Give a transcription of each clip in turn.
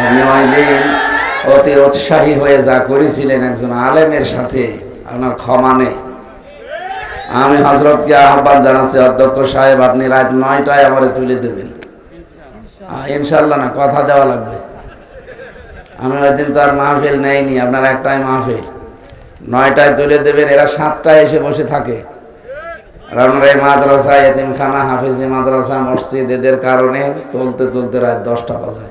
আপনি ওই দিন অতি উৎসাহী হয়ে যা করেছিলেন একজন আলেমের সাথে, আপনার ক্ষমা নেই। আমি হযরতকে আহ্বান জানাচ্ছি, অধ্যক্ষ সাহেব আপনি রাত 9টায় আমারে তুলে দেবেন। ইনশাআল্লাহ না, কথা দেওয়া লাগবে। আমি ওই দিন তো আর মাহফিল নেইনি, আপনার একটাই মাহফিল। 9টায় তুলে দেবেন, এরা 7টায় এসে বসে থাকে। আর আপনার এই মাদ্রাসা, এতিমখানা, হাফিজি মাদ্রাসা, মসজিদ, এদের কারণে তুলতে তুলতে রাত 10টা বাজে।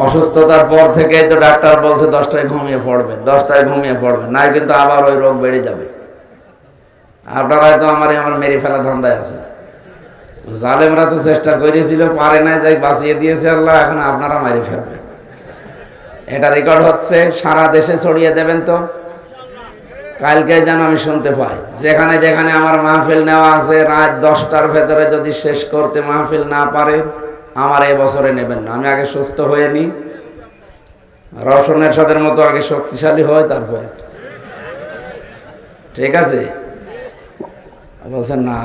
অসুস্থতার পর থেকে তো ডাক্তার বলছে 10টায় ঘুমিয়ে পড়বেন, 10টায় ঘুমিয়ে পড়বেন, নাই কিন্তু আবার ওই রোগ বেড়ে যাবে। আপনারা তো আমার মেরে ফেলা ধান্দায় আছে। জালেমরা তো চেষ্টা করেছিল, পারে নাই, যাই বাঁচিয়ে দিয়েছে আল্লাহ, এখন আপনারা মারি ফেলবে। এটা রেকর্ড হচ্ছে, সারা দেশে ছড়িয়ে দেবেন তো। কালকে যেন আমি শুনতে পাই, যেখানে যেখানে আমার মাহফিল নেওয়া আছে, রাত 10টার ভেতরে যদি শেষ করতে মাহফিল না পারে, আমার এ বছরে নেবেন না। আমি আগে সুস্থ হয়ে নি, রওশনের সাথে মতো আগে শক্তিশালী হয়, তারপরে। ঠিক আছে? বলছেন না,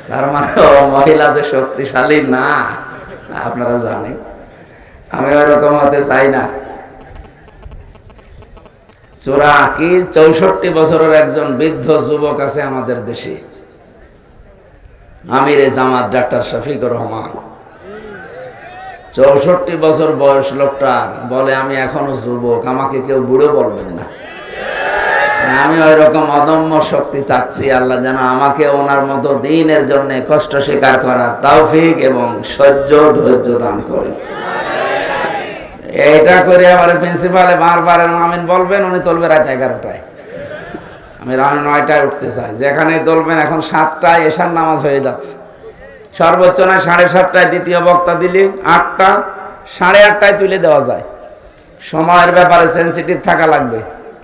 তার মানে মহিলা যে শক্তিশালী না, আপনারা জানেন। আমি ওরকম হতে চাই না। 64 বছরের একজন বৃদ্ধ যুবক আছে আমাদের দেশে, আমিরে জামাত ডাক্তার শফিকুর রহমান। 64 বছর বয়স লোকটা, বলে আমি এখনো যুবক, আমাকে কেউ বুড়ো বলবেন না। আমি ওই রকম অদম্য শক্তি চাচ্ছি, আল্লাহ যেন আমাকে ওনার মতো দ্বীনের জন্য কষ্ট স্বীকার করার তৌফিক এবং সহ্য ধৈর্য দান করে। এটা করে আমার প্রিন্সিপালে বারবার আমিন বলবেন, উনি তুলবে রাত 11টায়। আমি রাত 9টায় উঠতে চাই, যেখানে তুলবেন। এখন 7টায় এশার নামাজ হয়ে যাচ্ছে, সর্বোচ্চ নয় 7:30টায় দ্বিতীয় বক্তা দিলে 8টা, 8:30টায় তুলে দেওয়া যায়। সময়ের ব্যাপারে সেন্সিটিভ থাকা লাগবে।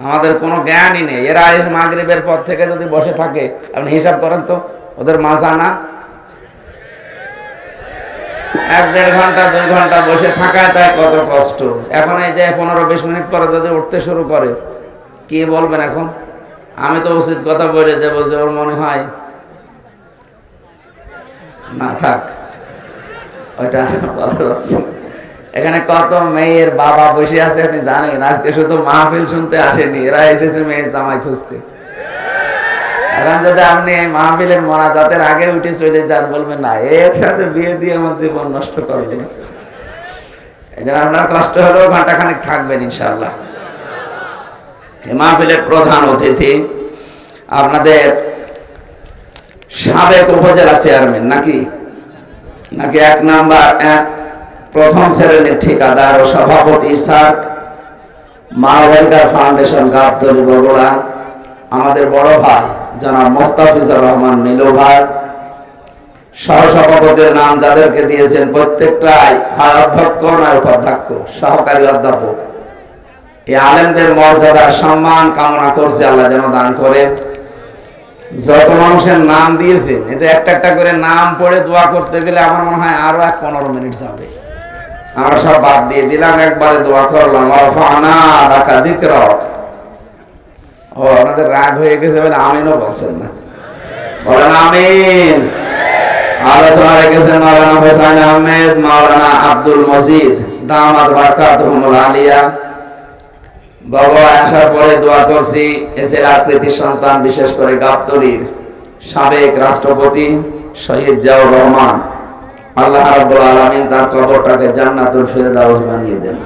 আমাদের কোনো জ্ঞানই নেই। এরা মাগরিবের পর থেকে যদি বসে থাকে, আপনি হিসাব করেন তো, ওদের মাজা না 1-1.5 ঘন্টা 2 ঘন্টা বসে থাকায় তাই কত কষ্ট। এখন এই যে 15-20 মিনিট পরে যদি উঠতে শুরু করে, কি বলবেন এখন? আমি তো উচিত কথা বলে দেবো যে ওর মনে হয় না, থাক, ওইটা বলা যাচ্ছে। এখানে কত মেয়ের বাবা বসে আছে আপনি জানেন? আজকে শুধু মাহফিল শুনতে আসেনি, এরা এসেছে মেয়ের জামাই খুঁজতে। এখন যদি আপনি এই মাহফিলের মোনাজাতের আগে উঠে চলে যান, বলবেন না এর সাথে বিয়ে দিয়ে আমার জীবন নষ্ট করবেন। এই জন্য আপনার কষ্ট হলেও ঘন্টাখানেক থাকবেন ইনশাআল্লাহ। এই মাহফিলের প্রধান অতিথি আপনাদের সাবেক উপজেলা চেয়ারম্যান, নাকি 1 নাম্বার প্রথম শ্রেণীর ঠিকাদার ও সভাপতি স্যার, মানবাধিকার ফাউন্ডেশন গাবতলী বগুড়া, আমাদের বড় ভাই জনাব মোস্তাফিজুর রহমান মিলু ভাই। সহসভাপতির নাম যাদেরকে দিয়েছেন প্রত্যেকটাই হয় অধ্যক্ষ নয় উপাধ্যক্ষ, সহকারী অধ্যাপক। এই আলেমদের মর্যাদার সম্মান কামনা করছে, আল্লাহ যেন দান করে। যত মানুষের নাম দিয়েছেন, এতে একটা একটা করে নাম পড়ে দোয়া করতে গেলে আমার মনে হয় আরো 15 মিনিট যাবে। আমরা সব বাদ দিয়ে দিলাম, একবারে দোয়া করলাম, ওয়ারফা'না লাকা যিকরাক। ও আপনাদের রাগ হয়ে গেছে বলে আমিনও বলছেন না, বলেন আমিন। আলোচনা রেখেছেন মাওলানা হোসেন আহমেদ, মাওলানা আব্দুল মজিদ দামাত বারাকাতুহুমুল আলিয়া। বাবা আসার পরে দোয়া করছি এসের আকৃতির সন্তান, বিশেষ করে গাবতলীর সাবেক রাষ্ট্রপতি শহীদ জিয়াউর রহমান, আল্লাহ রাব্বুল আলামিন তার কবরটাকে জান্নাতুল ফেরদাউস বানিয়ে দেন।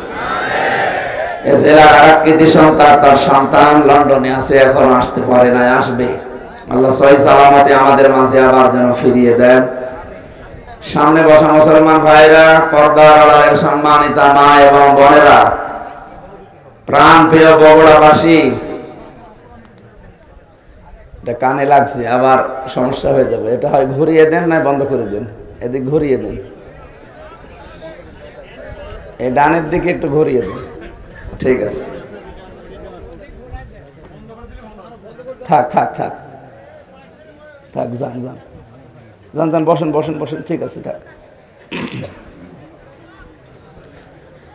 এসের আকৃতির সন্তান, তার সন্তান লন্ডনে আছে, এখন আসতে পারে না, আসবে। আল্লাহ সহি সালামতে আমাদের মাঝে আবার যেন ফিরিয়ে দেন। সামনে বসা মুসলমান ভাইরা, পর্দার আড়ালের সম্মানিতা মা এবং বোনেরা, প্রাণ প্রিয় বগুড়াবাসী, এটা কানে লাগছে, আবার সমস্যা হয়ে যাবে। এটা হয় ঘুরিয়ে দেন, না বন্ধ করে দেন। এদিক ঘুরিয়ে দেন, এই ডানের দিকে একটু ঘুরিয়ে দেন। ঠিক আছে, থাক থাক থাক থাক, যান যান যান যান, বসেন বসেন বসেন, ঠিক আছে, থাক।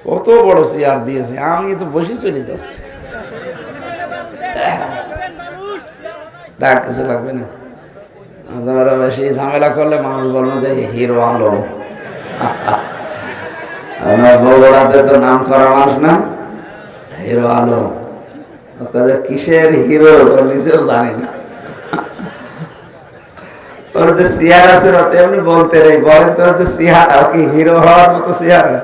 কত বড় চেয়ার দিয়েছে, আমি তো বসে চলে যাচ্ছি। ডাক কিছু লাগবে না, বেশি ঝামেলা করলে মানুষ বলবো যে হিরো আলম। আমার বগুড়াতে তো নাম করা মানুষ না, হিরো আলম। কিসের হিরো নিজেও জানি না। ওর যে চেহারা ছিল তেমনি বলতে নেই, বলেন তো যে চেহারা কি হিরো হওয়ার মতো চেহারা?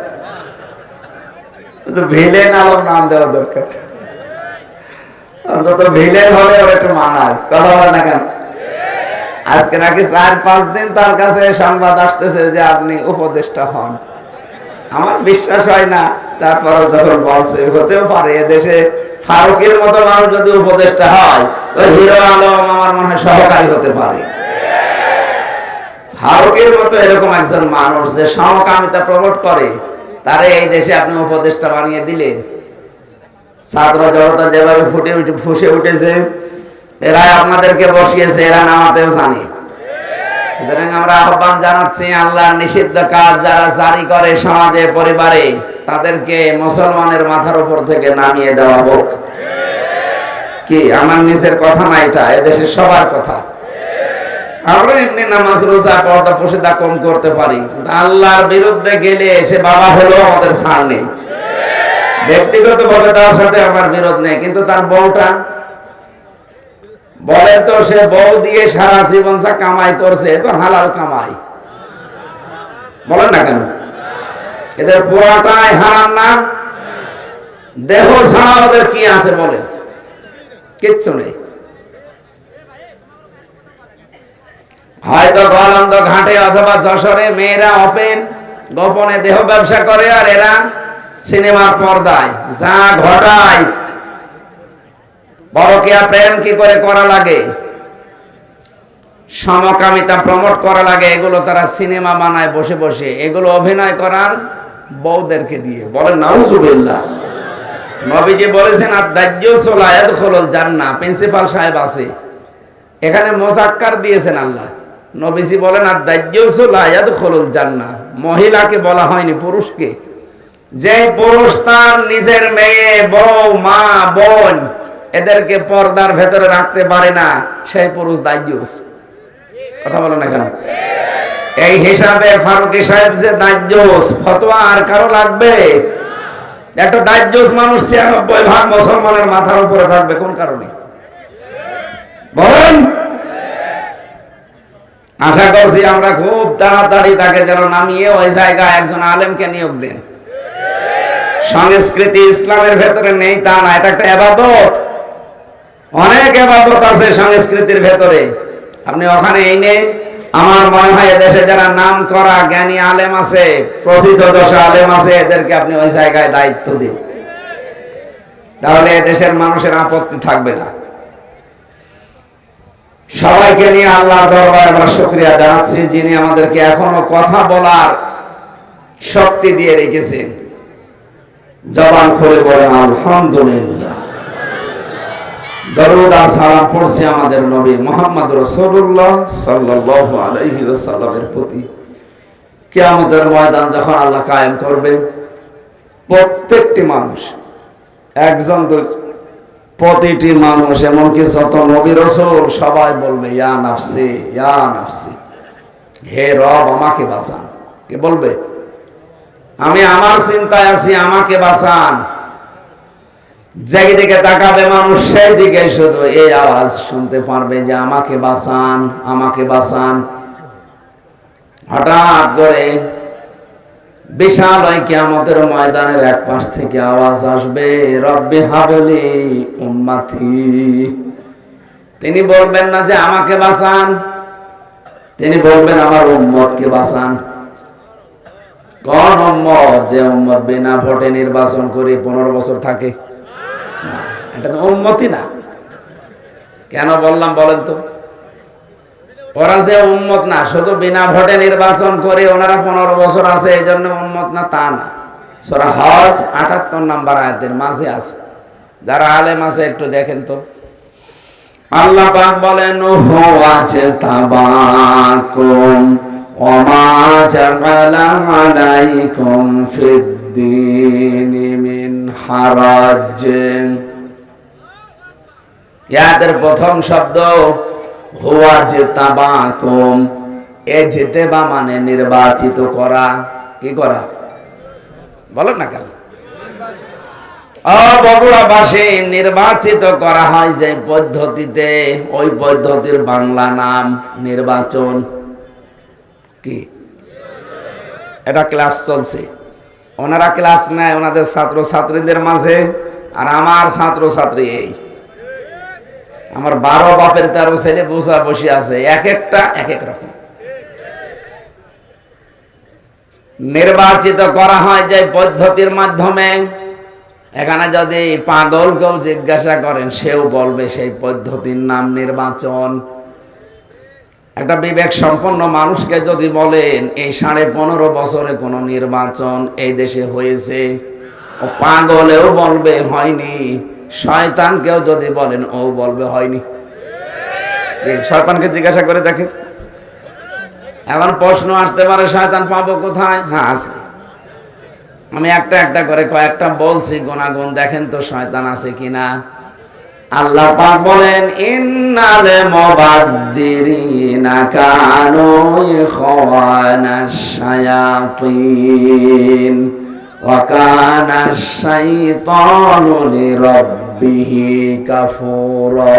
ভিলেন আলম নাম দেওয়া দরকার, অন্তত ভিলেন হলে ওর একটু মানায়। কথা বলে না কেন? আজকে নাকি 4-5 দিন তার কাছে সংবাদ আসতেছে যে আপনি উপদেষ্টা হন। আমার বিশ্বাস হয় না, তারপরও যখন বলছে হতেও পারে। এদেশে ফারুকের মতো মানুষ যদি উপদেষ্টা হয়, তো হিরো আলম আমার মনে হয় সহকারী হতে পারে। ফারুকের মতো এরকম একজন মানুষ যে সমকামিতা প্রমোট করে, তারে এই দেশে আপনি উপদেষ্টা বানিয়ে দিলেন। ছাত্র জনতা যেভাবে ফুসে উঠেছে, এরা আপনাদেরকে বসিয়েছে, এরা নামাতেও জানে। সুতরাং আমরা আহ্বান জানাচ্ছি, আল্লাহর নিষিদ্ধ কাজ যারা জারি করে সমাজে পরিবারে, তাদেরকে মুসলমানের মাথার উপর থেকে নামিয়ে দেওয়া হোক। কি আমার নিজের কথা না, এটা এদেশের সবার কথা। আমরা এমনি নামাজ রোজা পর্দা পর্দা কম করতে পারি, আল্লাহর বিরুদ্ধে গেলে সে বাবা হলো আমাদের ছাড় নেই। ব্যক্তিগত ভাবে তার সাথে আমার বিরোধ নেই, কিন্তু তার বউটা বলেন তো, সে বউ দিয়ে সারা জীবন যা কামাই করছে, তো হালাল কামাই, বলেন না কেন? এদের পুরাটাই হারাম না? দেহ ছাড়া ওদের কি আছে বলে? কিচ্ছু নেই। হয়তো গোয়ালন্দ ঘাটে অথবা যশোরে মেয়েরা ওপেন গোপনে দেহ ব্যবসা করে, আর এরা সিনেমার পর্দায় যা ঘটায়। পরকীয়া প্রেম কি করে করা লাগে, সমকামিতা প্রমোট করা লাগে, এগুলো তারা সিনেমা বানায় বসে বসে, এগুলো অভিনয় করার বউদেরকে দিয়ে। বলেন নাউজুবিল্লাহ। নবীজি বলেছেন আদ-দাজ্জালু লা ইয়াদখুলুল জান্নাহ। প্রিন্সিপাল সাহেব আছে এখানে, মোজাক্কার দিয়েছেন আল্লাহ। নবীজি বলেন আদ-দাজ্জালু লা ইয়াদখুলুল জান্নাহ। মহিলাকে বলা হয়নি, পুরুষকে। যে পুরুষ তার নিজের মেয়ে, বউ, মা, বোন এদেরকে পর্দার ভেতরে রাখতে পারে না, সেই পুরুষ দাজ্জাল। কথা বলো না কেন? এই হিসাবে ফারুকী সাহেব যে দাজ্জাল, ফতোয়া আর কারো লাগবে? একটা দাজ্জাল মানুষ 96% মুসলমানের মাথার উপরে থাকবে, কোন কারণে বলেন? আশা করছি আমরা খুব তাড়াতাড়ি তাকে যেন নামিয়ে ওই জায়গায় একজন আলেমকে নিয়োগ দেন। সংস্কৃতি ইসলামের ভেতরে নেই তা না, এটা একটা ইবাদত। অনেক ইবাদত আছে সংস্কৃতির ভেতরে, আপনি ওখানে এনে আমার মনে হয় এদেশে যারা নাম করা জ্ঞানী আলেম আছে, প্রসিদ্ধ আলেম আছে, এদেরকে আপনি ওই জায়গায় দায়িত্ব দিন, তাহলে এদেশের মানুষের আপত্তি থাকবে না। সবাইকে নিয়ে আল্লাহর দরবারে আমরা শুকরিয়া জানাচ্ছি, যিনি আমাদেরকে এখনো কথা বলার শক্তি দিয়ে রেখেছেন। জবান খুলে বলেন আলহামদুলিল্লাহ। দরুদ আর সালাম পড়ছি আমাদের নবী মুহাম্মদ রাসূলুল্লাহ সাল্লাল্লাহু আলাইহি ওয়াসাল্লামের প্রতি। কিয়ামতের ময়দান যখন আল্লাহ কায়েম করবে, প্রত্যেকটি মানুষ, একজন প্রতিটি মানুষ, এমনকি যত নবী রাসূল সবাই বলবে ইয়া নাফসি ইয়া নাফসি, হে রব আমাকে বাঁচান। কে বলবে? আমি আমার চিন্তায় আছি, আমাকে বাঁচান। যেদিকে তাকাবে মানুষ সেই দিকে শুধু এই আওয়াজ শুনতে পারবে যে আমাকে বাঁচান, আমাকে বাঁচান। হঠাৎ করে বিশাল ওই কিয়ামতের ময়দানের এক পাশ থেকে আওয়াজ আসবে, রব্বি হাবলি উম্মতি। তিনি বলবেন না যে আমাকে বাঁচান, তিনি বলবেন আমার উম্মতকে বাঁচান। কোন উম্মত? যে উম্মত বিনা ভোটে নির্বাচন করে 15 বছর থাকে, এটা তো উম্মতই না। কেন বললাম বলেন তো? ওরা যে উম্মত না, শুধু বিনা ভোটে নির্বাচন করে ওনারা 15 বছর আছে এই জন্য উম্মত না, তা না। সূরা হজ 78 নম্বর আয়াতের মাঝে আছে, যারা আলেম আছে একটু দেখেন তো। আল্লাহ পাক বলেন হুয়া তাবাকুম ওয়া মা জাআলা আলাইকুম ফিদ-দীনি মিন হারাজ। ইয়াদের প্রথম শব্দ হুয়া জিতাবাকুম। এ জিতেবা মানে নির্বাচিত করা। কি করা? বলেন না কেন? বগুড়াবাসী নির্বাচিত করা হয় যে পদ্ধতিতে, ওই পদ্ধতির বাংলা নাম নির্বাচন। কি এটা ক্লাস চলছে, ওনারা ক্লাস নেয় ওনাদের ছাত্র ছাত্রীদের মাঝে, আর আমার ছাত্র ছাত্রী এই আমার 12 বাপের 13 ছেলে বসা বসে আছে, এক একটা এক এক রকম। নির্বাচিত করা হয় যে পদ্ধতির মাধ্যমে, এখানে যদি পাগলকেও জিজ্ঞাসা করেন সেও বলবে সেই পদ্ধতির নাম নির্বাচন। একটা বিবেক সম্পন্ন মানুষকে যদি বলেন এই 15.5 বছরে কোন নির্বাচন এই দেশে হয়েছে, ও পাগলেও বলবে হয়নি। শয়তানকেও যদি বলেন ও বলবে হয়নি। শয়তানকে জিজ্ঞাসা করে দেখেন। এখন প্রশ্ন আসতে পারে শয়তান পাবো কোথায়? হ্যাঁ আছে, আমি একটা একটা করে কয়েকটা বলছি, গুনাগুন দেখেন তো শয়তান আছে কিনা। আল্লাহ পাক বলেন ইন্নাল মুবাদদিরিনা কানু ইখওয়ানাশ শায়াতিন ওয়া কানাশ শাইতানু লিরাব্বিহি কাফুরা।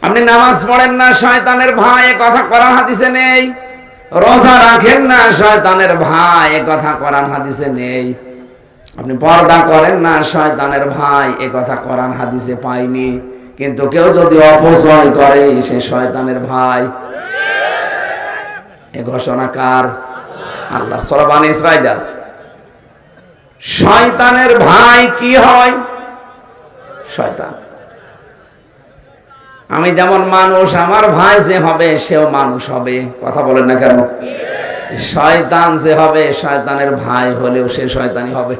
আপনি নামাজ পড়েন না, শয়তানের ভাই, এ কথা কোরআন হাদিসে নেই। রোজা রাখেন না, শয়তানের ভাই, এ কথা কোরআন হাদিসে নেই। আপনি পর্দা করেন না, শয়তানের ভাই, এ কথা কোরআন হাদিসে পাইনি। কিন্তু কেউ যদি অপচয় করে সে শয়তানের ভাই। এ ঘোষণা কার? আল্লাহ। সূরা বনী ইসরাঈল আছে। শয়তানের ভাই কি হয়? শয়তান। আমি যেমন মানুষ, আমার ভাই যে হবে সেও মানুষ হবে। কথা বলেন না কেন? শয়তান যে হবে, শয়তানের ভাই হলেও সে শয়তানি হবে।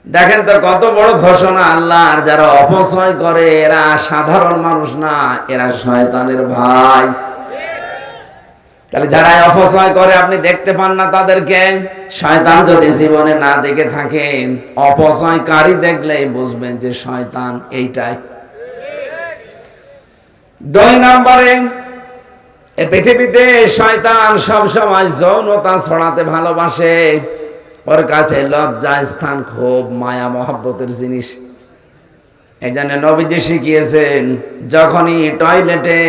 দেখেন তো কত বড় ঘোষণা আল্লাহর। যারা অপচয় করে এরা সাধারণ মানুষ না, এরা শয়তানের ভাই। তাহলে যারা অপচয় করে আপনি দেখতে পান না তাদেরকে। শয়তান যদি জীবনে না দেখে থাকেন, অপচয়কারী দেখলেই বুঝবেন যে শয়তান এইটাই। 2 নম্বরে, এই পৃথিবীতে শয়তান সবসময় যৌনতা ছড়াতে ভালোবাসে। ওর কাছে লজ্জা স্থান খুব মায়া মহব্বতের জিনিস। এই জন্য নবীজি শিখিয়েছেন, যখনই টয়লেটে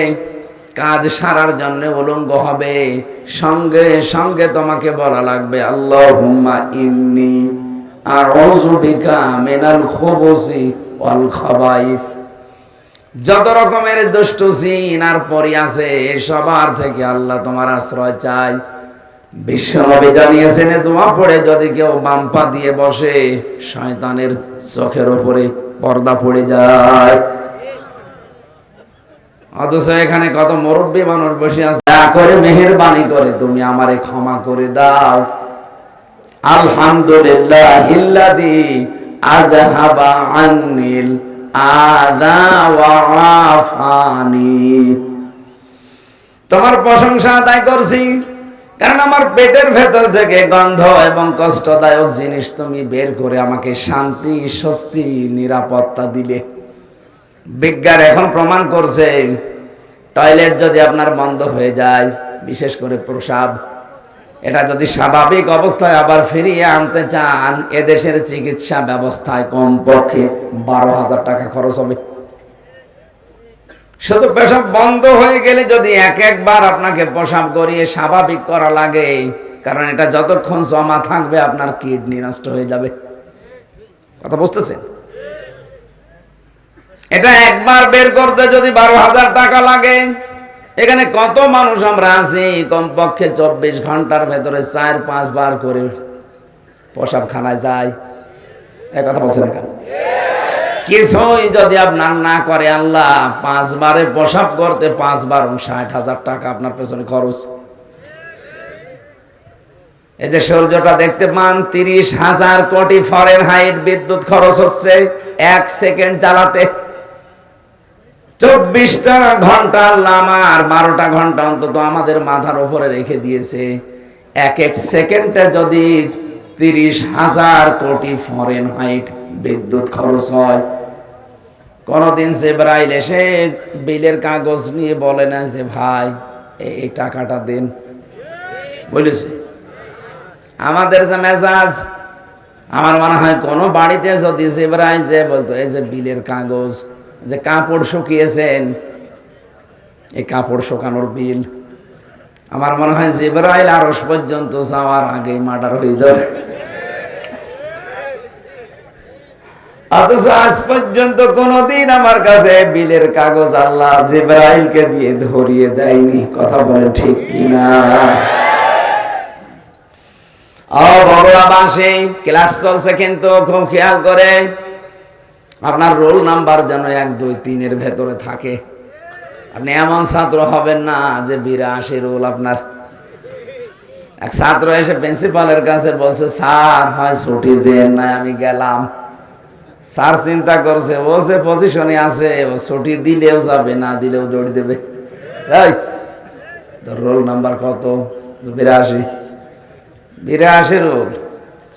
কাজ সারার জন্য উলঙ্গ হবে, সঙ্গে সঙ্গে তোমাকে বলা লাগবে আল্লাহুম্মা ইন্নী আউযু বিকা মিনাল খুবুসি ওয়াল খাবাইস। যত রকমের দুষ্ট জিন আর পরি আছে, সবার থেকে আল্লাহ তোমার আশ্রয় চাই। বিশ্বনবী জানিয়েছেন, দোয়া পড়ে যদি কেউ বাম পা দিয়ে বসে, শয়তানের চোখের উপরে পর্দা পড়ে যায়। অথচ এখানে কত মুরব্বী মানুষ বসে আছে, করে মেহেরবানি করে তুমি আমারে ক্ষমা করে দাও। আলহামদুলিল্লাহিল্লাযী আযহাবা আন্নিল আযা ওয়া আফানি। তোমার প্রশংসা আদায় করছি, কারণ আমার পেটের ভেতর থেকে গন্ধ এবং কষ্টদায়ক জিনিস তুমি বের করে আমাকে শান্তি, স্বস্তি, নিরাপত্তা দিলে। বিজ্ঞান এখন প্রমাণ করছে, টয়লেট যদি আপনার বন্ধ হয়ে যায়, বিশেষ করে প্রস্রাব, এটা যদি স্বাভাবিক অবস্থায় আবার ফিরিয়ে আনতে চান, এদেশের চিকিৎসা ব্যবস্থায় কমপক্ষে 12,000 টাকা খরচ হবে। শুধু পেশাব বন্ধ হয়ে গেলে যদি একবার আপনাকে পেশাব করিয়ে স্বাভাবিক করা লাগে, কারণ এটা যতক্ষণ জমা থাকবে আপনার কিডনি নষ্ট হয়ে যাবে। কথা বুঝতেছেন? এটা একবার বের করতে যদি 12,000 টাকা লাগে, এখানে কত মানুষ আমরা আছি কমপক্ষে 24 ঘন্টার ভেতরে 4-5 বার করে পেশাব খানায় যায়। এই কথা বলছেন কেন? কিছুই যদি আপনার না করে আল্লাহ, 5 বারে পেশাব করতে 5 বার 60,000 টাকা আপনার পেছনে খরচ। এই যে সূর্যটা দেখতে পান, 30,000 কোটি ফারেনহাইট বিদ্যুৎ খরচ হচ্ছে 1 সেকেন্ড জ্বালাতে। 24টা ঘন্টা আল্লাহ আমার 12টা ঘন্টা অন্তত আমাদের মাথার উপরে রেখে দিয়েছে। এক এক সেকেন্ডে যদি 30,000 কোটি ফারেনহাইট বিদ্যুৎ খরচ হয়, কোনদিন জিবরাইল এসে বিলের কাগজ নিয়ে বলে না যে ভাই এই টাকাটা দিন, বলেছে? আমাদের যে মেজাজ, আমার মনে হয় কোন বাড়িতে যদি জিবরাইল যে বলতো এই যে বিলের কাগজ, যে কাপড় শুকিয়েছেন, এই কাপড় শুকানোর বিল, আমার মনে হয় জিবরাইল আরশ পর্যন্ত যাওয়ার আগেই মার্ডার হয়ে যাবে। অথচ আজ পর্যন্ত কোনদিন আমার কাছে বিলের কাগজ আল্লাহ জিবরাইলকে দিয়ে ধরিয়ে দেয়নি। কথা বলেন ঠিক কিনা? ক্লাস চলছে কিন্তু খুব খেয়াল করে আপনার রোল নাম্বার যেন 1, 2, 3 এর ভেতরে থাকে। আপনি এমন ছাত্র হবেন না যে 82 রোল আপনার। এক ছাত্র এসে প্রিন্সিপালের কাছে বলছে, স্যার হয় ছুটি দেন না, আমি গেলাম। স্যার চিন্তা করছে, ও যে পজিশনে আছে, ও ছুটি দিলেও যাবে, না দিলেও দৌড় দেবে। রোল নাম্বার কত? 82। 82 রোল।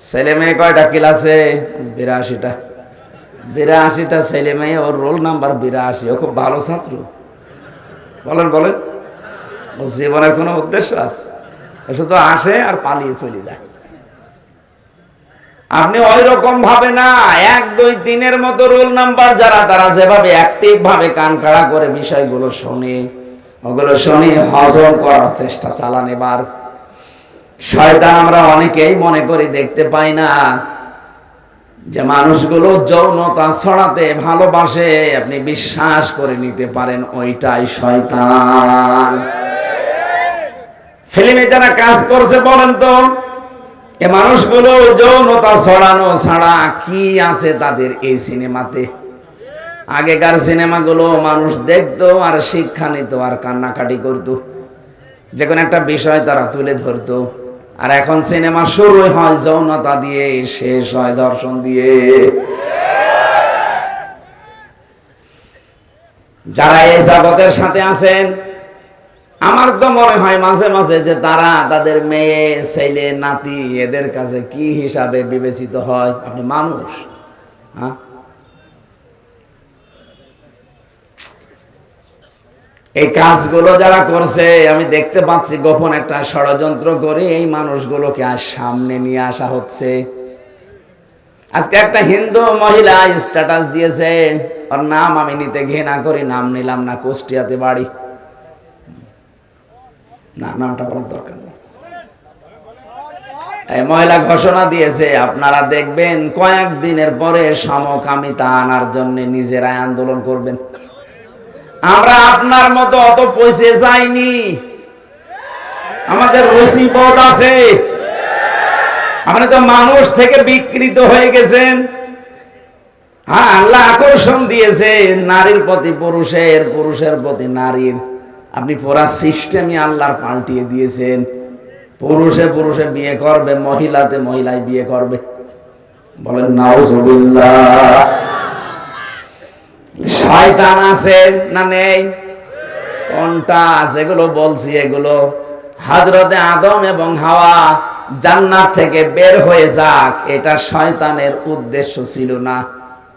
ছেলে মেয়ে কয়টা ক্লাসে? 82টা। 82টা ছেলে মেয়ে, ওর রোল নাম্বার 82। ও খুব ভালো ছাত্র। বলেন বলেন, ও জীবনের কোনো উদ্দেশ্য আছে? শুধু আসে আর পালিয়ে চলে যায়। আপনি ওই রকম ভাবে না, 1, 2, 3 এর মতো রোল নাম্বার যারা, তারা যেভাবে অ্যাক্টিভ ভাবে কান খাড়া করে বিষয়গুলো শুনে, ওগুলো শুনে হজম করার চেষ্টা চালান। এবার শয়তান আমরা অনেকেই মনে করি দেখতে পাই না যে মানুষগুলো যৌনতা ছড়াতে ভালোবাসে, আপনি বিশ্বাস করে নিতে পারেন ওইটাই শয়তান। ফিল্মে যারা কাজ করছে বলেন তো, এ মানুষগুলো যৌনতা ছড়ানো ছাড়া কি আছে তাদের এই সিনেমাতে? আগেকার সিনেমাগুলো মানুষ দেখতো আর শিক্ষা নিত আর কান্নাকাটি করতো, যে কোনো একটা বিষয় তারা তুলে ধরতো। আর এখন সিনেমা শুরু হয় যৌনতা দিয়ে, শেষ হয় দর্শন দিয়ে। যারা এই জগতের সাথে আছেন, আমার তো মনে হয় মাঝে মাঝে যে তারা তাদের মেয়ে, ছেলে, নাতি এদের কাছে কি হিসাবে বিবেচিত হয়। আপনি মানুষ, হ্যাঁ? এই কাজগুলো যারা করছে, আমি দেখতে পাচ্ছি গোপন একটা ষড়যন্ত্র করে এই মানুষগুলোকে আজ সামনে নিয়ে আসা হচ্ছে। আজকে একটা হিন্দু মহিলা স্ট্যাটাস দিয়েছে, ওর নাম আমি নিতে ঘৃণা করি, নাম নিলাম না, কুষ্টিয়াতে বাড়ি। না, নামটা বলার দরকার নেই। এই মহিলা ঘোষণা দিয়েছে, আপনারা দেখবেন কয়েকদিনের পরে সমকামিতা আনার জন্য নিজেরাই আন্দোলন করবেন। আমরা আপনার মতো অত পয়সা যাইনি, আমাদের রুচিবোধ আছে। আপনি তো মানুষ থেকে বিকৃত হয়ে গেছেন। হ্যাঁ, আল্লাহ আকর্ষণ দিয়েছে নারীর প্রতি পুরুষের, পুরুষের প্রতি নারীর। আপনি পুরা সিস্টেমই আল্লাহর পাল্টিয়ে দিয়েছেন। পুরুষে পুরুষে বিয়ে করবে, মহিলাতে মহিলায় বিয়ে করবে। বলেন নাউজুবিল্লাহ। শয়তান আছে না নেই? কোনটা? যেগুলো বলছি এগুলো হযরতে আদম এবং হাওয়া জান্নাত থেকে বের হয়ে যাক, এটা শয়তানের উদ্দেশ্য ছিল না।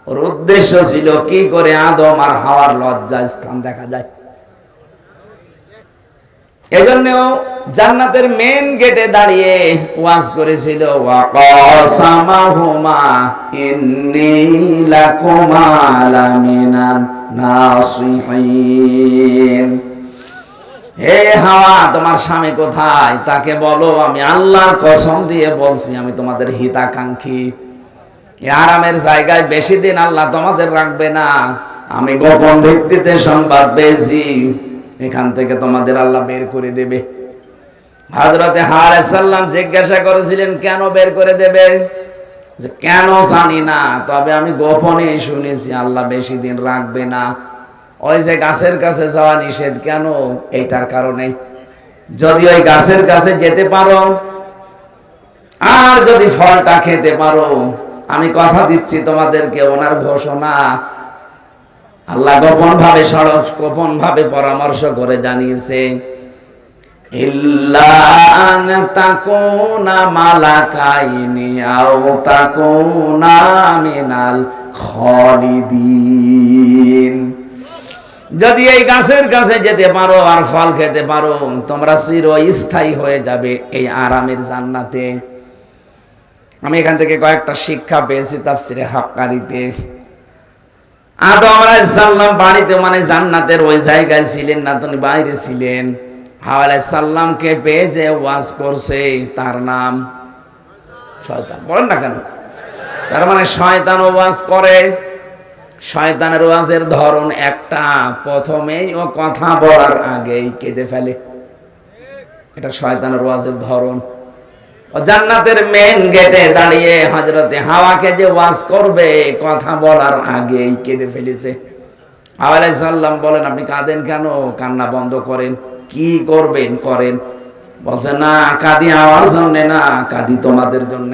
ওর উদ্দেশ্য ছিল কি করে আদম আর হাওয়ার লজ্জা স্থান দেখা যায়। এজন্যও জান্নাতের মেন গেটে দাঁড়িয়ে ওয়াজ করেছিল, ওয়াকাসামাহুমা ইন্নী লাকুমা লামিনান নাসিহিন। হে হাওয়া, তোমার স্বামী কোথায়? তাকে বলো আমি আল্লাহর কসম দিয়ে বলছি, আমি তোমাদের হিতাকাঙ্ক্ষী। এই আরামের জায়গায় বেশি দিন আল্লাহ তোমাদের রাখবে না। আমি গোপন ভিত্তিতে সংবাদ পেয়েছি, এখান থেকে তোমাদের আল্লাহ বের করে দেবে। হযরতে হাওয়া আলাইহিস সালাম জিজ্ঞাসা করেছিলেন, কেন বের করে দেবে? যে কেন জানি না, তবে আমি গোপনে শুনেছি আল্লাহ বেশি দিন রাখবে না। ওই যে গাছের কাছে যাওয়া নিষেধ কেন? এইটার কারণে। যদি ওই গাছের কাছে যেতে পারো আর যদি ফলটা খেতে পারো, আমি কথা দিচ্ছি তোমাদেরকে, ওনার ঘোষণা আল্লাহ গোপন ভাবে পরামর্শ করে জানিয়েছে, ইল্লা আন তাকুনা মালাকাইনি আও তাকুনা মিনাল খালিদিন। যদি এই গাছের কাছে যেতে পারো আর ফল খেতে পারো, তোমরা চিরস্থায়ী হয়ে যাবে এই আরামের জান্নাতে। আমি এখান থেকে কয়েকটা শিক্ষা পেয়েছি তাফসিরে হাক্কানিতে। আদম আলাইহিস সালাম বাড়িতে মানে জান্নাতের ওই জায়গায় ছিলেন না, তিনি বাইরে ছিলেন। হাওয়া আলাইহিস সালামকে পেয়ে যে ওয়াজ করছে তার নাম শয়তান। বলেন না কেন? তার মানে শয়তান ওয়াজ করে। শয়তানের ওয়াজের ধরন একটা, প্রথমেই ও কথা বলার আগেই কেঁদে ফেলে। এটা শয়তানের ওয়াজের ধরন। ও জান্নাতের মেইন গেটে দাঁড়িয়ে হযরতে হাওয়াকে যে ওয়াজ করবে কথা বলার আগেই কেঁদে ফেলেছে। হাওয়া আলাইহিস সালাম বলেন, আপনি কাঁদেন কেন? কান্না বন্ধ করেন। কি করবেন করেন। বলছে, না কাঁদি আমার জন্য না, কাঁদি তোমাদের জন্য।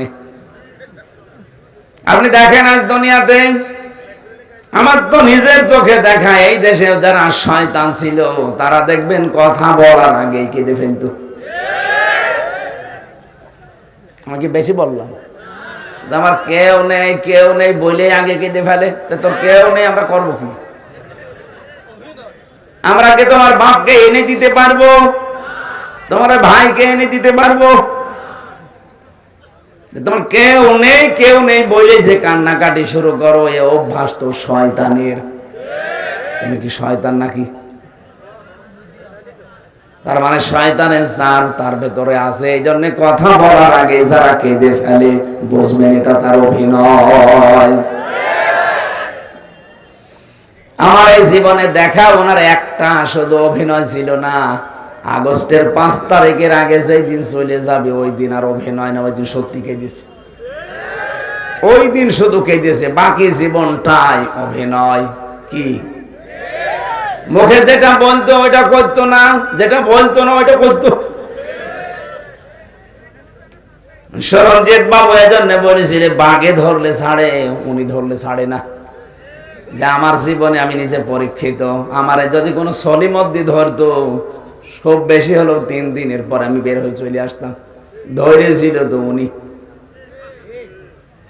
আপনি দেখেন আজ দুনিয়াতে, আমার তো নিজের চোখে দেখা, এই দেশে যারা শয়তান ছিল তারা দেখবেন কথা বলার আগেই কেঁদে ফেলতো। আমাকে বেশি বললাম? আমার কেউ নেই বলে আগে কেঁদে ফেলে। তো কেউ নেই, আমরা করবো কি? আমরা কি তোমার বাপকে এনে দিতে পারবো? তোমার ভাইকে এনে দিতে পারবো? তোমার কেউ নেই বলে যে কান্নাকাটি শুরু করো, এ অভ্যাস তো শয়তানের। তুমি কি শয়তান নাকি? তার মানে শয়তানের জার তার ভেতরে আছে। এই জন্য কথা বলার আগে যারা কেঁদে ফেলে বুঝবেন এটা তার অভিনয়। আমার এই জীবনে দেখা ওনার একটা শুধু অভিনয় ছিল না। আগস্টের 5 তারিখের আগে যেই দিন চলে যাবে ওই দিন আর অভিনয় না, ওই দিন সত্যি কেঁদেছে। ওই দিন শুধু কেঁদেছে, বাকি জীবনটাই অভিনয়। কি মুখে যেটা বলতো ওইটা করতো না, যেটা বলতো না ওইটা করতো। সরঞ্জিত বাবু এজন্য বলেছিল বাঘে ধরলে ছাড়ে, উনি ধরলে ছাড়ে না। যে আমার জীবনে আমি নিজে পরীক্ষিত, আমারে যদি কোনো সলিমদ্দি ধরতো খুব বেশি হলো 3 দিনের পর আমি বের হয়ে চলে আসতাম। ধরেছিল তো উনি,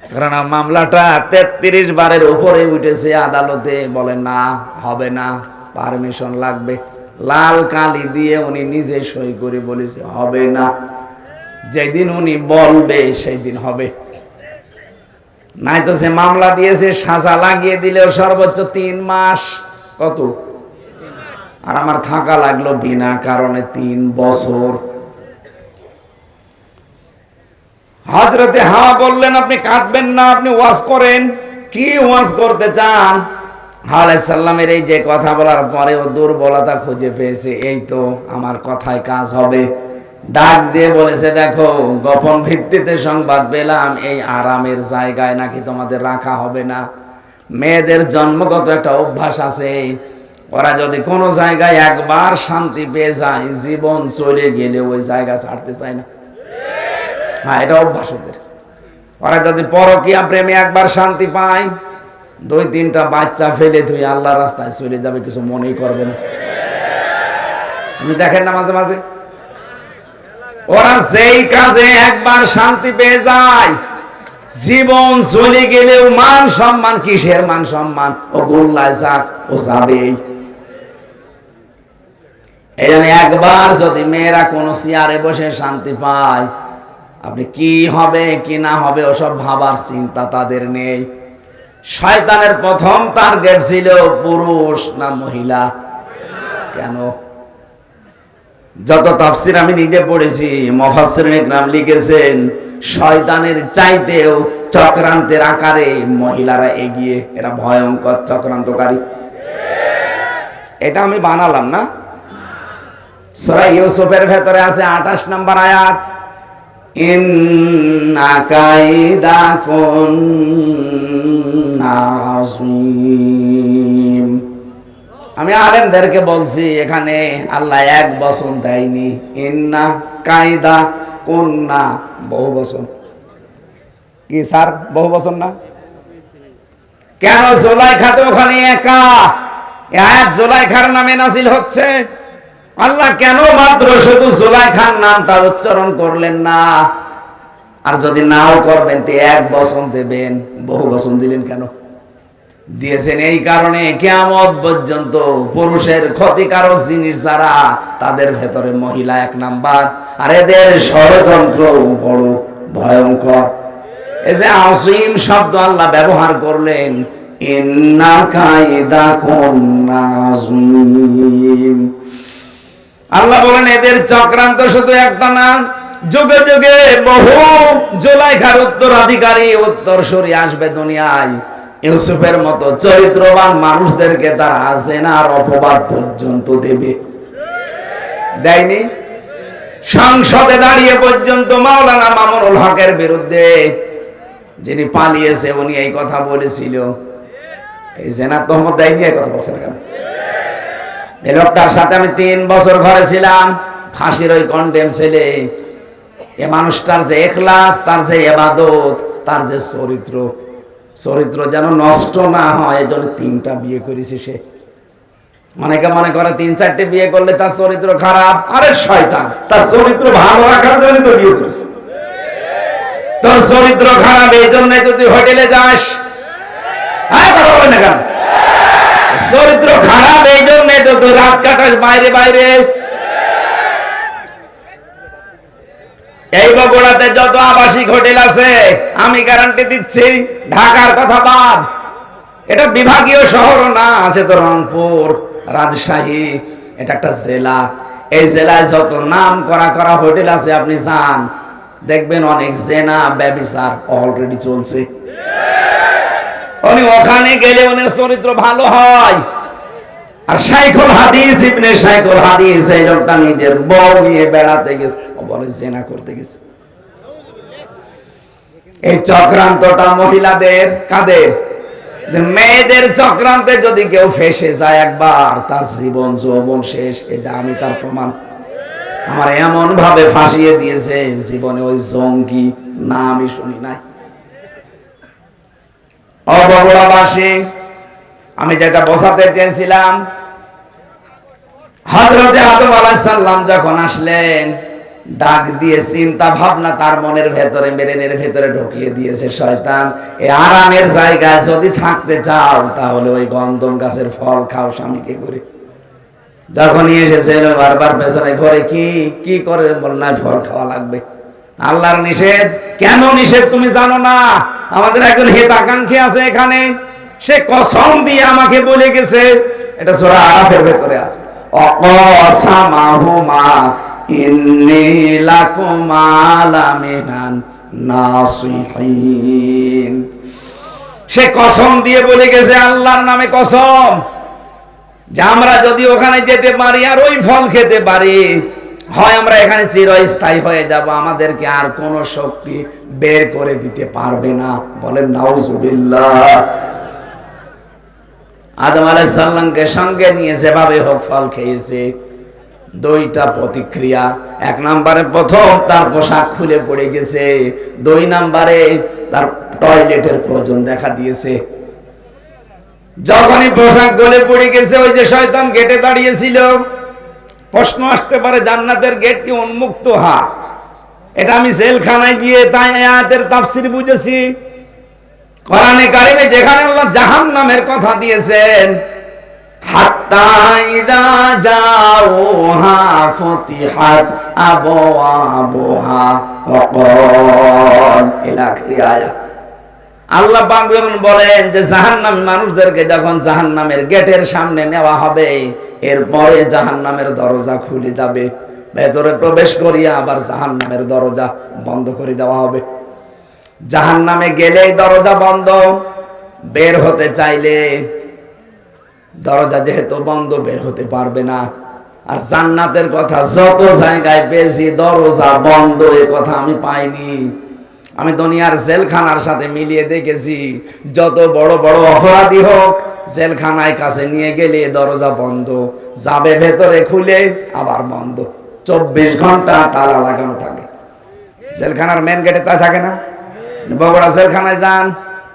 কারণ মামলাটা 33 বারের উপরে উঠেছে আদালতে। বলে না, হবে না, পারমিশন লাগবে। লাল কালি দিয়ে উনি নিজে সই করে বলেছে হবে না, যেদিন উনি বলবে সেই দিন হবে। নাই তো সে মামলা দিয়েছে, সাজা লাগিয়ে দিলেও সর্বোচ্চ 3 মাস। কত? আর আমার থাকা লাগলো বিনা কারণে 3 বছর। হযরতে হাওয়া বললেন, আপনি কাঁদবেন না, আপনি ওয়াজ করেন। কি ওয়াজ করতে চান? হাওয়া আলাইহিস সালামের এই যে কথা বলার পরে ও দুর্বলতা খুঁজে পেয়েছে, এই তো আমার কথায় কাজ হবে। ডাক দিয়ে বলেছে, দেখো গোপন ভিত্তিতে সংবাদ পেলাম এই আরামের জায়গায় নাকি তোমাদের রাখা হবে না। মেয়েদের জন্মগত একটা অভ্যাস আছে, ওরা যদি কোনো জায়গায় একবার শান্তি পেয়ে যায় জীবন চলে গেলে ওই জায়গা ছাড়তে চায় না। হ্যাঁ, এটা অভ্যাস ওদের। ওরা যদি পরকীয়া প্রেমে একবার শান্তি পায় 2-3টা বাচ্চা ফেলে তুই আল্লাহর রাস্তায় চলে যাবে, কিছু মনেই করবে না। আপনি দেখেন না মাঝে মাঝে ওরা যেই কাজে একবার শান্তি পেয়ে যায় জীবন চলে গেলেও মান সম্মান, কিসের মান সম্মান, ও গোল্লায় যাক ও যাবেই। এই জন্য একবার যদি মেয়েরা কোন চেয়ারে বসে শান্তি পায়, আপনি কি হবে কি না হবে ওসব ভাবার চিন্তা তাদের নেই। শয়তানের প্রথম টার্গেট ছিল পুরুষ না মহিলা। কেন? যত তাফসীর আমি নিজে পড়েছি, মুফাসসিরিন ইকরাম লিখেছেন শয়তানের চাইতেও চক্রান্তের আকারে মহিলারা এগিয়ে, এরা ভয়ঙ্কর চক্রান্তকারী। এটা আমি বানালাম না, সূরা ইউসুফের ভেতরে আছে 28 নম্বর আয়াত, ইন্না কাইদাকুন্না আযীম। আমি আলেমদেরকে বলছি এখানে আল্লাহ এক বচন দেয়নি, ইন্না কাইদা কুন্না বহু বচন। কি স্যার বহু বচন না? কেন জুলাইখা তো ওখানে একা, আয়াত জুলাইখার নামে নাযিল হচ্ছে। আল্লাহ কেন মাত্র শুধু জুলাইখার নামটা উচ্চারণ করলেন না? আর যদি নাও করবেন তো এক বচন দেবেন, বহু বচন দিলেন কেন? দিয়েছেন এই কারণে কিয়ামত পর্যন্ত পুরুষের ক্ষতিকারক জিনিস যারা, তাদের ভেতরে মহিলা 1 নাম্বার, আর এদের ষড়যন্ত্র বড় ভয়ঙ্কর। এই যে আসিম শব্দ আল্লাহ ব্যবহার করলেন, ইন্না কাইদাকুন্না আযীম। আল্লাহ বলেন এদের চক্রান্ত শুধু একটা না, যুগে যুগে বহু জুলাইখার উত্তরাধিকারী উত্তরসূরি আসবে দুনিয়ায়। ইউসুফের মতো চরিত্রবান মানুষদেরকে তারা জেনার অপবাদ পর্যন্ত দেবে। দেয়নি? সংসদে দাঁড়িয়ে পর্যন্ত মাওলানা মামুনুল হকের বিরুদ্ধে, যিনি পালিয়েছে, উনি এই কথা বলেছিল। এই জেনার তহমত দেয়নি? এই কথা বলছেন কেন? এই লোকটার সাথে আমি 3 বছর ঘরে ছিলাম, ফাঁসির ওই কন্ডেম ছেলে। এ মানুষটার যে ইখলাস, তার যে ইবাদত, তার যে চরিত্র যেন নষ্ট না হয়, এজন্য 3টা বিয়ে করেছে সে। অনেকে মনে করে 3-4টে বিয়ে করলে তার চরিত্র খারাপ। আরে শয়তান, তার চরিত্র ভালো রাখার জন্য তো বিয়ে করেছে। তোর চরিত্র খারাপ, এই জন্য তুই হোটেলে যাস। কথা বলে না কেন? চরিত্র খারাপ, এই জন্য তো তুই রাত কাটাস বাইরে বাইরে। এই বগুড়াতে যত আবাসিক হোটেল আছে, আমি গ্যারান্টি দিচ্ছি, ঢাকার কথা বাদ, এটা বিভাগীয় শহরও না, আছে তো রংপুর, রাজশাহী, এটা একটা জেলা। এই জেলায় যত নাম করা হোটেল আছে, আপনি যান, দেখবেন অনেক জেনা ব্যভিচার অলরেডি চলছে। উনি ওখানে গেলে ওনার চরিত্র ভালো হয়। আর শাইখুল হাদিস ইবনে শাইখুল হাদিস, এই লোকটা নিজের বউ নিয়ে বেড়াতে গেছে, বলে জেনা করতে গেছে। এই চক্রান্তটা মহিলাদের, কাদের? মেয়েদের চক্রান্তে যদি কেউ ফেসে যায় একবার, তার জীবন যৌবন শেষ। এই যে আমি তার প্রমাণ। আমার এমন ভাবে ফাঁসিয়ে দিয়েছে, জীবনে ওই জঙ্গি না আমি শুনি নাই। অবগুড়াবাসী, আমি যেটা বোঝাতে চেয়েছিলাম, হযরতে আদম আলাইহিস সালাম যখন আসলেন, ডাক দিয়ে চিন্তা ভাবনা তার মনের ভেতরে, ব্রেনের ভেতরে ঢুকিয়ে দিয়েছে শয়তান। এই আরামের জায়গায় যদি থাকতে চাও, তাহলে ওই গন্ধম গাছের ফল খাও স্বামীকে করে। যখনই এসেছে বারবার পেছনে ঘরে কি করে বল, না ফল খাওয়া লাগবে। আল্লাহর নিষেধ। কেন নিষেধ তুমি জানো না? আমাদের একজন হিতাকাঙ্ক্ষী আছে এখানে, সে কসম দিয়ে আমাকে বলে গেছে, এটা সূরা আরাফের ভেতরে আছে, অকসামাহুমা ইন্নী লাকুমা লামিনান নাসিহিন। সে কসম দিয়ে বলে গেছে, আল্লাহর নামে কসম, যে আমরা যদি ওখানে যেতে পারি আর ওই ফল খেতে পারি, হয় আমরা এখানে চিরস্থায়ী হয়ে যাব, আমাদেরকে আর কোন শক্তি বের করে দিতে পারবে না। বলেন নাউজুবিল্লাহ। আদম আলাইহিস সালামকে সঙ্গে নিয়ে যেভাবে হোক ফল খেয়েছে, 2টা প্রতিক্রিয়া। 1 নম্বরে প্রথম তার পোশাক খুলে পড়ে গেছে, 2 নম্বরে তার টয়লেটের প্রয়োজন দেখা দিয়েছে। যখনই পোশাক গলে পড়ে গেছে, ওই যে শয়তান গেটে দাঁড়িয়েছিল, প্রশ্ন আসতে পারে জান্নাতের গেট কি উন্মুক্ত? হ্যাঁ, এটা আমি জেলখানায় গিয়ে তাই আয়াতের তাফসীর বুঝেছি। কোরআনে কারিমে যেখানে আল্লাহ জাহান্নামের কথা দিয়েছেন, হাত্তা ইযা জাউহা ফুতিহাত আবওয়াবুহা ওয়া ক্বাল ইলা আখির আয়াত। আল্লাহ পাক যখন বলেন যে জাহান্নামী মানুষদেরকে যখন জাহান্নামের গেটের সামনে নেওয়া হবে, এরপরে জাহান্নামের দরজা খুলে যাবে, ভেতরে প্রবেশ করিয়া আবার জাহান্নামের দরজা বন্ধ করে দেওয়া হবে। জাহান্নামে গেলেই দরজা বন্ধ, বের হতে চাইলে দরজা যেহেতু বন্ধ, বের হতে পারবে না। আর জান্নাতের কথা যত জায়গায় পেয়েছি, দরজা বন্ধ এ কথা আমি পাইনি। আমি দুনিয়ার জেলখানার সাথে মিলিয়ে দেখেছি, যত বড় বড় অপরাধী হোক, জেলখানায় কাছে নিয়ে গেলে দরজা বন্ধ, যাবে ভেতরে খুলে আবার বন্ধ, 24 ঘন্টা তালা লাগানো থাকে। জেলখানার মেন গেটে তা থাকে না? বগুড়া জেলখানায় যান,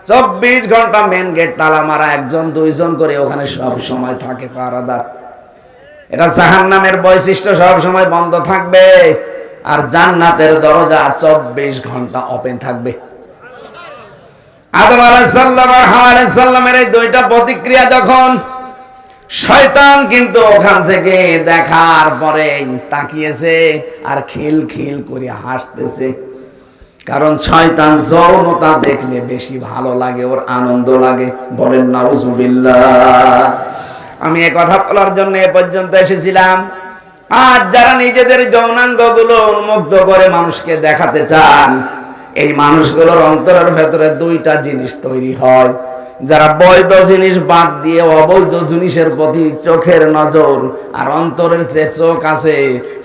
24 ঘন্টা মেন গেট তালা মারা, 1-2 করে ওখানে সব সময় থাকে পাহারাদার। এটা জাহান্নামের বৈশিষ্ট্য, সব সময় বন্ধ থাকবে। আর জান্নাতের দরজা 24 ঘন্টা ওপেন থাকবে। আদম আলাইহিস সালাম আর হাওয়া আলাইহিস সালামের এই 2টা প্রতিক্রিয়া যখন, শয়তান কিন্তু ওখান থেকে দেখার পরে তাকিয়েছে আর খিলখিল করে হাসতেছে। কারণ শয়তান যৌনতা দেখলে বেশি ভালো লাগে, ওর আনন্দ লাগে। বলেন নাউজুবিল্লাহ। আমি এ কথা বলার জন্য এ পর্যন্ত এসেছিলাম। আর যারা নিজেদের যৌনাঙ্গগুলো উন্মুক্ত করে মানুষকে দেখাতে চান, এই মানুষগুলোর অন্তরের ভেতরে দুইটা জিনিস তৈরি হয়। যারা বৈধ জিনিস বাদ দিয়ে অবৈধ জিনিসের প্রতি চোখের নজর আর অন্তরের যে চোখ আছে,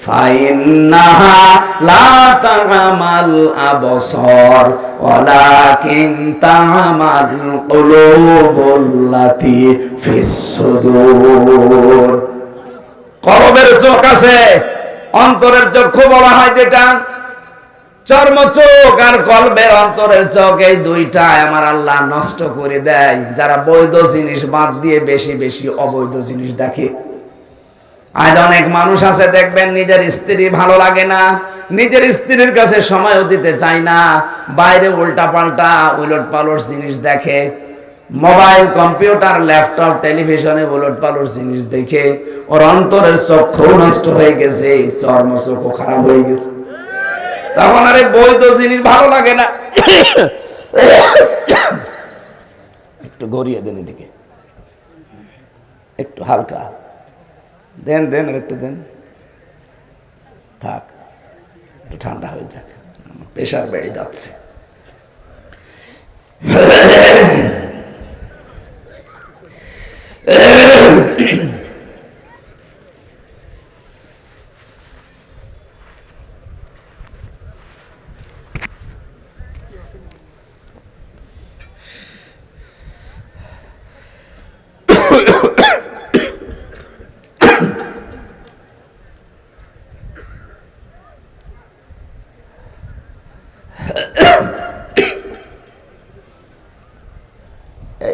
ফাইন্নাহা লা তা'মাল আবসার ওয়ালাকিন তা'মাল কুলুবুল্লাতী ফিস সুদূর। কলবের চোখ আছে, অন্তরের চক্ষু বলা হয় যেটা। চর্ম চোখ আর কলবের অন্তরের চোখ, এই দুইটা আমার আল্লাহ নষ্ট করে দেয় যারা বৈধ জিনিস বাদ দিয়ে বেশি বেশি অবৈধ জিনিস দেখে। আজ অনেক মানুষ আছে দেখবেন, নিজের স্ত্রী ভালো লাগে না, নিজের স্ত্রীর কাছে সময়ও দিতে চায় না, বাইরে উল্টা পাল্টা উলট পালট জিনিস দেখে, মোবাইল কম্পিউটার ল্যাপটপ টেলিভিশনে উলট পালট জিনিস দেখে ওর অন্তরের চক্ষু নষ্ট হয়ে গেছে, চর্ম চক্ষু খারাপ হয়ে গেছে। তখন আরে বৈধ জিনিস ভালো লাগে না। একটু গড়িয়ে দেন এদিকে, একটু হালকা দেন, দেন একটু দেন, থাক, একটু ঠান্ডা হয়ে যাক, প্রেশার বেড়ে যাচ্ছে।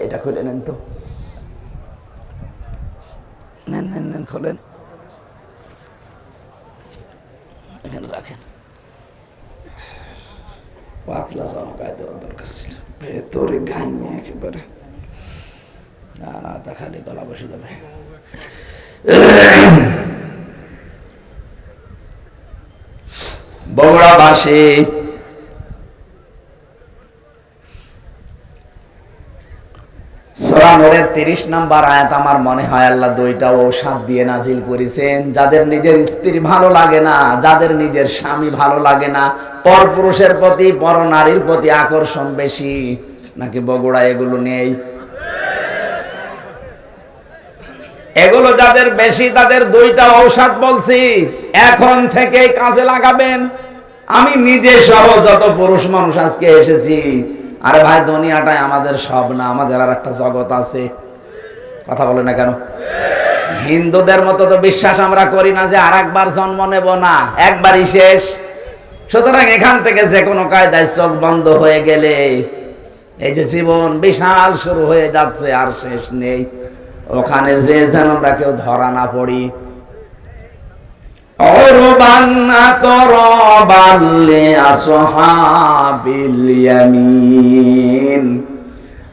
এটা খুলে নেন তো, নেন নেন নেন, খোলেন, এখানে রাখেন। পাতলা জামা গায়ে দেওয়ার দরকার ছিল, ভেতরে ঘামিয়ে একেবারে। না না, তা খালি গলা বসে যাবে। বগুড়াবাসী সূরা নূরের 30 নম্বর আয়াত আমার মনে হয় আল্লাহ দুইটা ঔষধ দিয়ে নাজিল করেছেন। যাদের নিজের স্ত্রী ভালো লাগে না, যাদের নিজের স্বামী ভালো লাগে না, পরপুরুষের প্রতি পর নারীর প্রতি আকর্ষণ বেশি, নাকি বগুড়া এগুলো নেই? এগুলো যাদের বেশি তাদের দুইটা ঔষধ বলছি, এখন থেকে কাজে লাগাবেন। আমি নিজে সহ যত পুরুষ মানুষ আজকে এসেছি, আরে ভাই দুনিয়াটাই আমাদের সব না, আমাদের আর একটা জগৎ আছে। কথা বলে না কেন? হিন্দুদের মতো তো বিশ্বাস আমরা করি না যে আর একবার জন্ম নেব না, একবারই শেষ। সুতরাং এখান থেকে যে কোনো কায়দায় চোখ বন্ধ হয়ে গেলে এই যে জীবন বিশাল শুরু হয়ে যাচ্ছে, আর শেষ নেই। ওখানে যে যেন আমরা কেউ ধরা না পড়ি।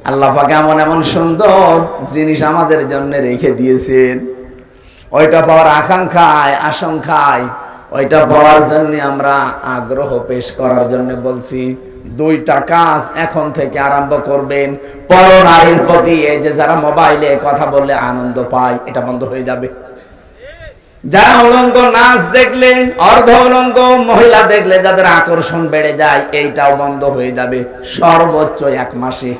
আল্লাহ পাক এমন এমন সুন্দর জিনিস আমাদের জন্য রেখে দিয়েছেন, ওইটা পাওয়ার আকাঙ্ক্ষায় আশঙ্কায় ওইটা পাওয়ার জন্য আমরা আগ্রহ পেশ করার জন্য বলছি। দুইটা কাজ এখন থেকে আরম্ভ করবেন। পরনারীর প্রতি, এই যে যারা মোবাইলে কথা বললে আনন্দ পায়, এটা বন্ধ হয়ে যাবে। যারা উলঙ্গ নাচ দেখলে, অর্ধ উলঙ্গ মহিলা দেখলে যাদের আকর্ষণ বেড়ে যায়, এইটাও বন্ধ হয়ে যাবে সর্বোচ্চ 1 মাসে।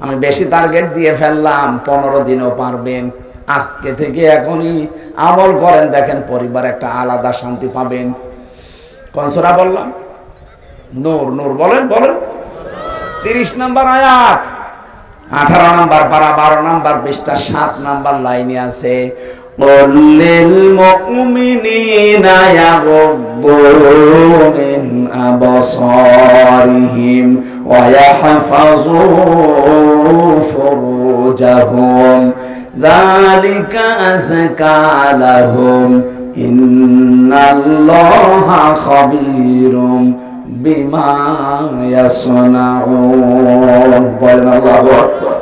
আমি বেশি টার্গেট দিয়ে ফেললাম, 15 দিনও পারবেন। আজকে থেকে এখনই আমল করেন, দেখেন পরিবার একটা আলাদা শান্তি পাবেন। কোন সূরা বললাম? নূর। নূর বলেন বলেন। 30 নম্বর আয়াত, 18 নম্বর পারা, 12 নম্বর পৃষ্ঠা, 7 নম্বর লাইনে আছে, قل للمؤمنين يغضوا من أبصارهم ويحفظوا فروجهم ذلك أزكى لهم إن الله خبير بما يصنعون. বলেন আল্লাহু আকবার।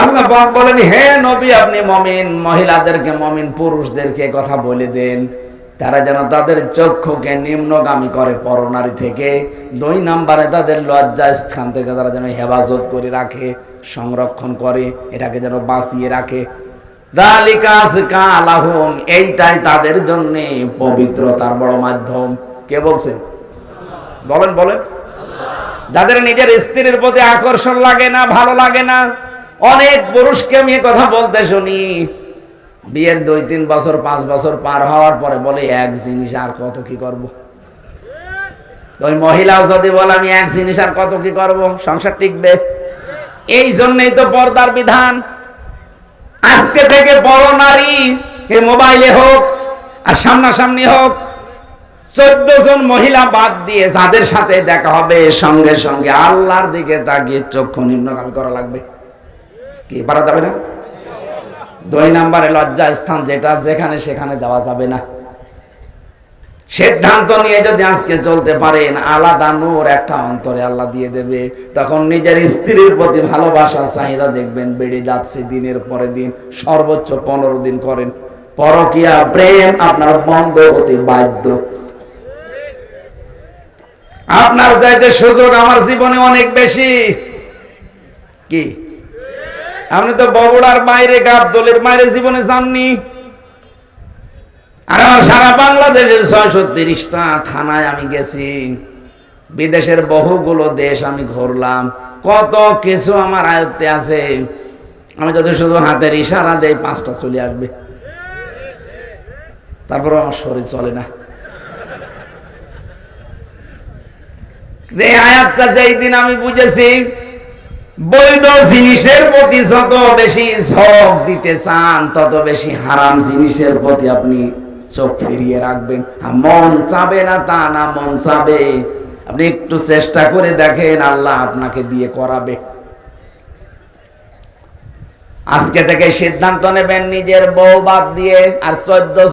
আল্লাহ পাক বলেন, হে নবী আপনি মুমিন মহিলাদেরকে, মুমিন পুরুষদেরকে কথা বলে দেন তারা যেন তাদের চক্ষুকে নিম্নগামী করে পরনারী থেকে, 2 নম্বরে তাদের লজ্জা স্থান থেকে তারা যেন হেফাজত করে রাখে, সংরক্ষণ করে, এটাকে যেন বাঁচিয়ে রাখে। যালিকা আযকা লাহুম, এইটাই তাদের জন্য পবিত্রতার বড় মাধ্যম। কে বলছে? বলেন বলেন। যাদের নিজের স্ত্রীর প্রতি আকর্ষণ লাগে না, ভালো লাগে না, অনেক পুরুষকে আমি কথা বলতে শুনি, বিয়ের 2-3 বছর 5 বছর পার হওয়ার পরে বলে এক জিনিস আর কত কি করব। ওই মহিলাও যদি বলে আমি এক জিনিস আর কত কি করব, সংসার টিকবে? এই জন্যই তো পর্দার বিধান। আজকে থেকে বড় নারী মোবাইলে হোক আর সামনাসামনি হোক, 14 জন মহিলা বাদ দিয়ে যাদের সাথে দেখা হবে সঙ্গে সঙ্গে আল্লাহর দিকে তাকিয়ে চক্ষু নিম্নগামী করা লাগবে। কি পারা যাবে না? 2 নম্বরে লজ্জা স্থান, যেটা যেখানে সেখানে দেওয়া যাবে না। সিদ্ধান্ত নিয়ে যদি আজকে চলতে পারেন, আলাদা নূর একটা অন্তরে আল্লাহ দিয়ে দেবে। তখন নিজের স্ত্রীর প্রতি ভালোবাসা চাহিদা দেখবেন বেড়ে যাচ্ছে দিনের পরে দিন। সর্বোচ্চ 15 দিন করেন, পরকীয়া প্রেম আপনার বন্ধ হতে বাধ্য। আপনার চাইতে সুযোগ আমার জীবনে অনেক বেশি। কি আপনি তো বগুড়ার বাইরে, গাবতলীর বাইরে জীবনে যাননি। আর আমার সারা বাংলাদেশের 630টা থানায় আমি গেছি, বিদেশের বহুগুলো দেশ আমি ঘুরলাম, কত কিছু আমার আয়ত্তে আছে। আমি যদি শুধু হাতের ইশারা দেই 5টা চলে আসবে, তারপর আমার শরীর চলে না। এই আয়াতটা যেই দিন আমি বুঝেছি, বৈধ জিনিসের প্রতি যত বেশি ঝোঁক দিতে চান, তত বেশি হারাম জিনিসের প্রতি আপনি চোখ ফিরিয়ে রাখবেন। মন চাবে না তা না, মন চাবে। আপনি একটু চেষ্টা করে দেখেন, আল্লাহ আপনাকে দিয়ে করাবে। আজকে থেকে সিদ্ধান্ত নেবেন নিজের বউ বাদ দিয়ে আর 14